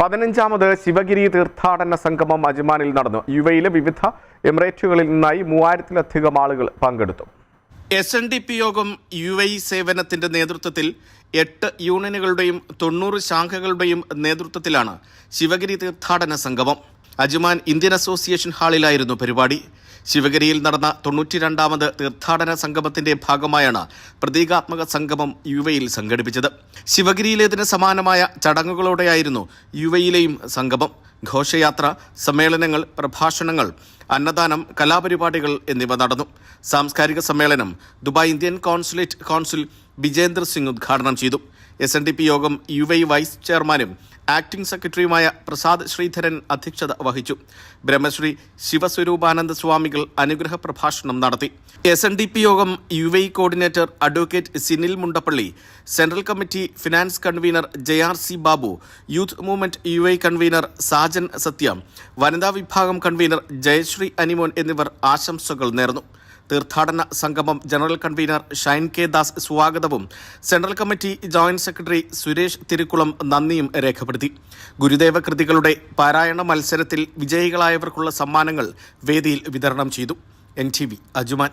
15ാമത് ശിവഗിരി തീർത്ഥാടന സംഗമം അജ്മാനിൽ നടന്നു. യുഎയിലെ വിവിധ എമിറേറ്റുകളിൽ നിന്നായി 3000-ലധികം ആളുകൾ പങ്കെടുത്തു. SNDP യോഗം UAE സേവനത്തിന്റെ നേതൃത്വത്തിൽ 8 യൂണിയനുകളുടെയും 90 ശാഖകളുടെയും നേതൃത്വത്തിലാണ് ശിവഗിരി തീർത്ഥാടന സംഗമം. അജ്മാൻ ഇന്ത്യൻ അസോസിയേഷൻ ഹാളിലായിരുന്നു പരിപാടി. ശിവഗിരിയിൽ നടന്ന 92ാമത് തീർത്ഥാടന സംഗമത്തിന്റെ ഭാഗമായാണ് പ്രതീകാത്മക സംഗമം UAEയിൽ സംഘടിപ്പിച്ചത്. ശിവഗിരിയിലേതിന് സമാനമായ ചടങ്ങുകളോടെയായിരുന്നു UAEയിലെയും സംഗമം. ഘോഷയാത്ര, സമ്മേളനങ്ങൾ, പ്രഭാഷണങ്ങൾ, അന്നദാനം, കലാപരിപാടികൾ എന്നിവ നടന്നു. സാംസ്കാരിക സമ്മേളനം Dubai Indian consulate consul Bijender Singh ഉദ്ഘാടനം ചെയ്തു. SNDP യോഗം UAE വൈസ് ചെയർമാനും ആക്ടിംഗ് സെക്രട്ടറിയുമായ പ്രസാദ് ശ്രീധരൻ അധ്യക്ഷത വഹിച്ചു. ബ്രഹ്മശ്രീ ശിവസ്വരൂപാനന്ദ സ്വാമികൾ അനുഗ്രഹ പ്രഭാഷണം നടത്തി. SNDP യോഗം UAE coordinator advocate Sinil Mundappally, central committee finance convener JRC Babu, youth movement UAE convener Sajan Sathya, വനിതാ വിഭാഗം കൺവീനർ ജയശ്രീ അനിമോൻ എന്നിവർ ആശംസകൾ നേർന്നു. തീർത്ഥാടന സംഗമം general convener Shine K Das സ്വാഗതവും central committee joint secretary Suresh Thirukkulam നന്ദിയും രേഖപ്പെടുത്തി. ഗുരുദേവ കൃതികളുടെ പാരായണ മത്സരത്തിൽ വിജയികളായവർക്കുള്ള സമ്മാനങ്ങൾ വേദിയിൽ വിതരണം ചെയ്തു. NTV Ajman.